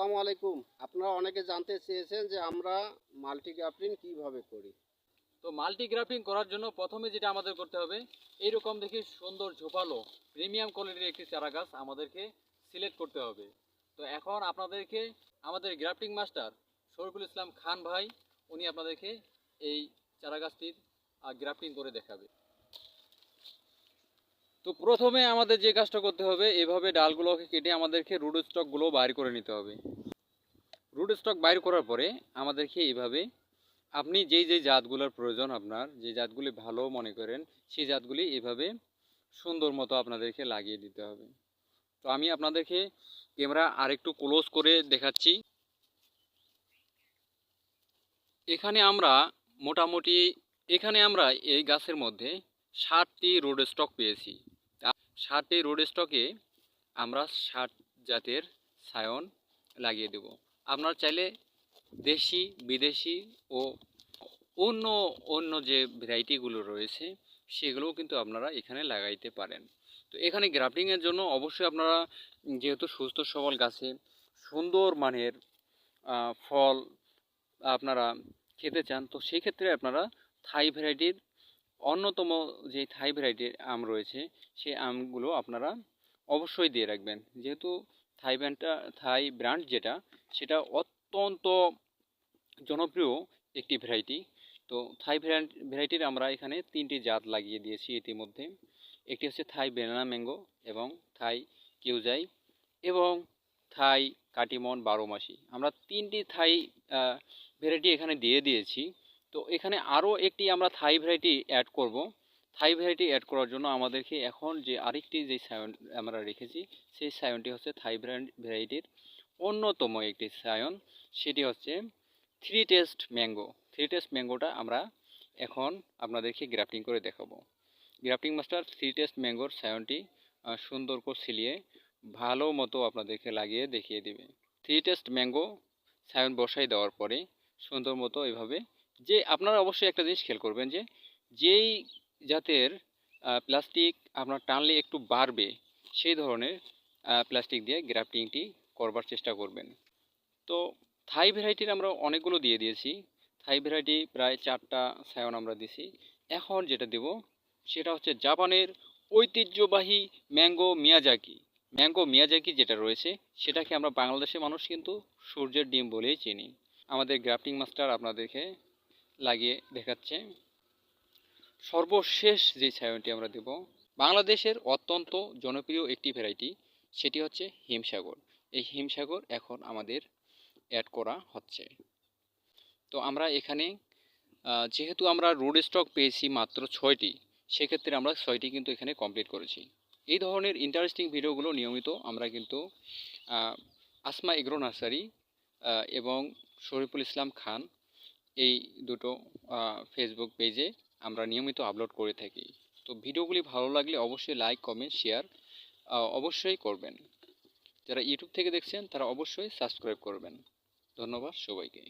আসসালামু আলাইকুম। আপনারা অনেকে জানতে চেয়েছেন যে আমরা মাল্টি গ্রাফটিং কিভাবে করি। তো মাল্টি গ্রাফটিং করার জন্য প্রথমে যেটা আমাদের করতে হবে, এইরকম দেখি সুন্দর ঝোপালো প্রিমিয়াম কোয়ালিটির একটি চারা গাছ আমাদেরকে সিলেক্ট করতে হবে। তো এখন আপনাদেরকে আমাদের গ্রাফটিং মাস্টার শরীফুল ইসলাম খান ভাই উনি আপনাদেরকে এই চারা গাছটির গ্রাফটিং করে দেখাবে। তো প্রথমে আমাদের যে কাজটা করতে হবে, এভাবে ডালগুলোকে কেটে আমাদেরকে রুট স্টকগুলো বাইর করে নিতে হবে। রুট স্টক বাইর করার পরে আমাদেরকে এইভাবে আপনি যেই জাতগুলোর প্রয়োজন, আপনার যে জাতগুলি ভালো মনে করেন সেই জাতগুলি এভাবে সুন্দর মতো আপনাদেরকে লাগিয়ে দিতে হবে। তো আমি আপনাদেরকে ক্যামেরা আরেকটু ক্লোজ করে দেখাচ্ছি। এখানে আমরা মোটামুটি এই গাছের মধ্যে 60টি রোড স্টক পেয়েছি। 60টি রোড স্টকে আমরা 60 জাতের সায়ন লাগিয়ে দেব। আপনারা চাইলে দেশি বিদেশি ও অন্য অন্য যে ভ্যারাইটিগুলো রয়েছে সেগুলোও কিন্তু আপনারা এখানে লাগাইতে পারেন। তো এখানে গ্রাফটিংয়ের জন্য অবশ্যই আপনারা যেহেতু সুস্থ সবল গাছে সুন্দর মানের ফল আপনারা খেতে চান, তো সেই ক্ষেত্রে আপনারা থাই ভ্যারাইটির অন্যতম যে থাই ভ্যারাইটির আম রয়েছে সেই আমগুলো আপনারা অবশ্যই দিয়ে রাখবেন। যেহেতু থাই ব্র্যান্ড যেটা সেটা অত্যন্ত জনপ্রিয় একটি ভ্যারাইটি। তো থাই ভ্যারাইটির আমরা এখানে 3টি জাত লাগিয়ে দিয়েছি ইতিমধ্যে। একটি হচ্ছে থাই ব্যানানা ম্যাঙ্গো এবং থাই কিউজাই এবং থাই কাটিমন 12 মাসি। আমরা 3টি থাই ভ্যারাইটি এখানে দিয়ে দিয়েছি। তো এখানে আরও একটি আমরা থাই ভ্যারাইটি অ্যাড করব। থাই ভ্যারাইটি অ্যাড করার জন্য আমাদেরকে এখন যে আরেকটি যে সায়ন আমরা রেখেছি সেই সায়নটি হচ্ছে থাই ভ্যারাইটির অন্যতম একটি সায়ন, সেটি হচ্ছে থ্রি টেস্ট ম্যাঙ্গোটা আমরা এখন আপনাদেরকে গ্রাফটিং করে দেখাবো। গ্রাফটিং মাস্টার থ্রি টেস্ট ম্যাঙ্গোর সায়নটি সুন্দর করে সিলিয়ে ভালো মতো আপনাদেরকে লাগিয়ে দেখিয়ে দেবে। থ্রি টেস্ট ম্যাঙ্গো সায়ন বসাই দেওয়ার পরে সুন্দর মতো এভাবে, যে আপনারা অবশ্যই একটা জিনিস খেয়াল করবেন যে যেই জাতের প্লাস্টিক আপনার টানলে একটু বাড়বে সেই ধরনের প্লাস্টিক দিয়ে গ্রাফটিংটি করবার চেষ্টা করবেন। তো থাই ভ্যারাইটির আমরা অনেকগুলো দিয়ে দিয়েছি। থাই ভ্যারাইটি প্রায় 4টা সায়ন আমরা দিছি। এখন যেটা দেব সেটা হচ্ছে জাপানের ঐতিহ্যবাহী ম্যাঙ্গো মিয়াজাকি যেটা রয়েছে সেটাকে আমরা বাংলাদেশের মানুষ কিন্তু সূর্যের ডিম বলেই চিনি। আমাদের গ্রাফটিং মাস্টার আপনাদেরকে লাগিয়ে দেখাচ্ছে। সর্বশেষ যে ছায়নটি আমরা দেব বাংলাদেশের অত্যন্ত জনপ্রিয় একটি ভ্যারাইটি, সেটি হচ্ছে হিমসাগর। এই হিমসাগর এখন আমাদের অ্যাড করা হচ্ছে। তো আমরা এখানে যেহেতু আমরা রোড স্টক পেয়েছি মাত্র 6টি, সেক্ষেত্রে আমরা 6টি কিন্তু এখানে কমপ্লিট করেছি। এই ধরনের ইন্টারেস্টিং ভিডিওগুলো নিয়মিত আমরা কিন্তু আসমা এগ্রো নার্সারি এবং শরীফুল ইসলাম খান এই দুটো ফেসবুক পেজে আমরা নিয়মিত আপলোড করে থাকি। তো ভিডিওগুলি ভালো লাগলে অবশ্যই লাইক কমেন্ট শেয়ার অবশ্যই করবেন। যারা ইউটিউব থেকে দেখছেন তারা অবশ্যই সাবস্ক্রাইব করবেন। ধন্যবাদ সবাইকে।